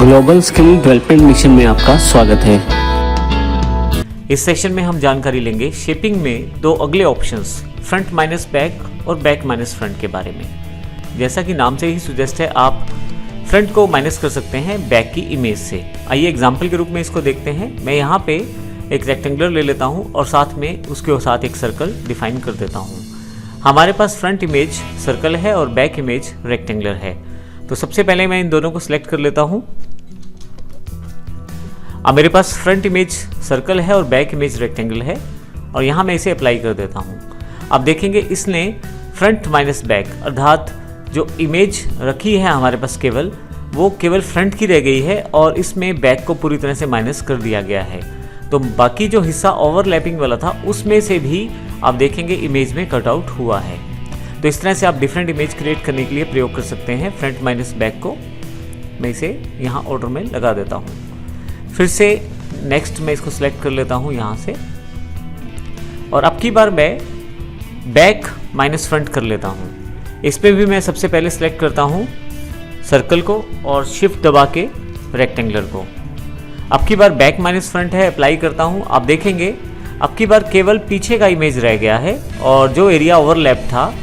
Global skill development mission में आपका स्वागत है। इस सेशन में हम जानकारी लेंगे शेपिंग में दो अगले ऑप्शंस फ्रंट माइनस बैक और बैक माइनस फ्रंट के बारे में। जैसा कि नाम से ही सुजेस्ट है, आप फ्रंट को माइनस कर सकते हैं बैक की इमेज से। आइए एग्जांपल के रूप में इसको देखते हैं। मैं यहाँ पे एक रेक्टेंगुलर ले लेता हूँ और साथ में उसके साथ एक सर्कल डिफाइन कर देता हूँ। हमारे पास फ्रंट इमेज सर्कल है और बैक इमेज रेक्टेंगुलर है। तो सबसे पहले मैं इन दोनों को सिलेक्ट कर लेता हूँ। अब मेरे पास फ्रंट इमेज सर्कल है और बैक इमेज रेक्टेंगल है और यहाँ मैं इसे अप्लाई कर देता हूँ। अब देखेंगे इसने फ्रंट माइनस बैक अर्थात जो इमेज रखी है हमारे पास वो केवल फ्रंट की रह गई है और इसमें बैक को पूरी तरह से माइनस कर दिया गया है। तो बाकी जो हिस्सा ओवरलैपिंग वाला था उसमें से भी आप देखेंगे इमेज में कट आउट हुआ है। तो इस तरह से आप डिफरेंट इमेज क्रिएट करने के लिए प्रयोग कर सकते हैं फ्रंट माइनस बैक को। मैं इसे यहाँ ऑर्डर में लगा देता हूँ। फिर से नेक्स्ट मैं इसको सिलेक्ट कर लेता हूँ यहाँ से और अब की बार मैं बैक माइनस फ्रंट कर लेता हूँ। इस पर भी मैं सबसे पहले सिलेक्ट करता हूँ सर्कल को और शिफ्ट दबा के रेक्टेंगुलर को। अब की बार बैक माइनस फ्रंट है, अप्लाई करता हूँ। आप देखेंगे अब की बार केवल पीछे का इमेज रह गया है और जो एरिया ओवरलैप था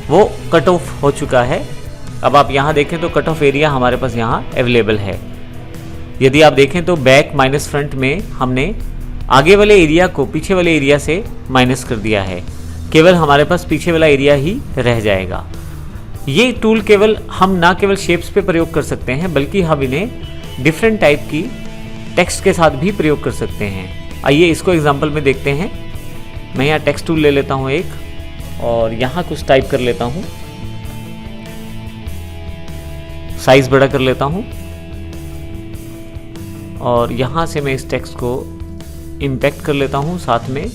वो कट ऑफ हो चुका है। अब आप यहाँ देखें तो कट ऑफ एरिया हमारे पास यहाँ अवेलेबल है। यदि आप देखें तो बैक माइनस फ्रंट में हमने आगे वाले एरिया को पीछे वाले एरिया से माइनस कर दिया है। केवल हमारे पास पीछे वाला एरिया ही रह जाएगा। ये टूल केवल हम ना केवल शेप्स पे प्रयोग कर सकते हैं बल्कि हम इन्हें डिफरेंट टाइप की टेक्स्ट के साथ भी प्रयोग कर सकते हैं। आइए इसको एग्जांपल में देखते हैं। मैं यहाँ टेक्स्ट टूल ले लेता हूँ एक और यहाँ कुछ टाइप कर लेता हूँ, साइज बड़ा कर लेता हूँ और यहाँ से मैं इस टेक्स्ट को इम्पैक्ट कर लेता हूँ, साथ में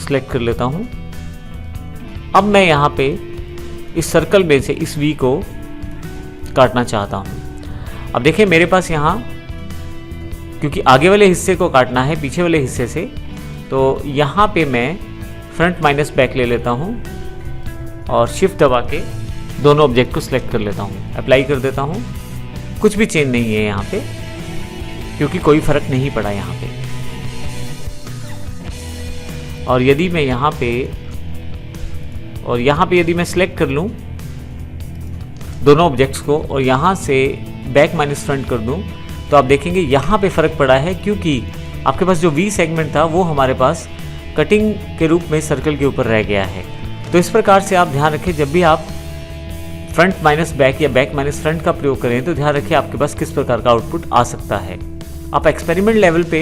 सिलेक्ट कर लेता हूँ। अब मैं यहाँ पे इस सर्कल में से इस वी को काटना चाहता हूँ। अब देखिए मेरे पास यहाँ क्योंकि आगे वाले हिस्से को काटना है पीछे वाले हिस्से से, तो यहाँ पे मैं फ्रंट माइनस बैक ले लेता हूँ और शिफ्ट दबा के दोनों ऑब्जेक्ट को सिलेक्ट कर लेता हूँ, अप्लाई कर देता हूँ। कुछ भी चेंज नहीं है यहाँ पे क्योंकि कोई फर्क नहीं पड़ा यहाँ पे। और यदि मैं यहाँ पे यदि मैं सिलेक्ट कर लूँ दोनों ऑब्जेक्ट्स को और यहाँ से बैक माइनस फ्रंट कर दूँ तो आप देखेंगे यहाँ पे फ़र्क पड़ा है क्योंकि आपके पास जो वी सेगमेंट था वो हमारे पास कटिंग के रूप में सर्कल के ऊपर रह गया है। तो इस प्रकार से आप ध्यान रखें जब भी आप फ्रंट माइनस बैक या बैक माइनस फ्रंट का प्रयोग करें तो ध्यान रखें आपके पास किस प्रकार का आउटपुट आ सकता है। आप एक्सपेरिमेंट लेवल पे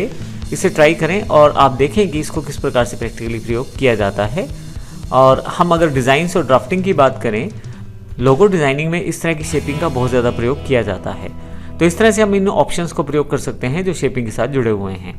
इसे ट्राई करें और आप देखें कि इसको किस प्रकार से प्रैक्टिकली प्रयोग किया जाता है। और हम अगर डिज़ाइंस और ड्राफ्टिंग की बात करें, लोगो डिज़ाइनिंग में इस तरह की शेपिंग का बहुत ज़्यादा प्रयोग किया जाता है। तो इस तरह से हम इन ऑप्शंस को प्रयोग कर सकते हैं जो शेपिंग के साथ जुड़े हुए हैं।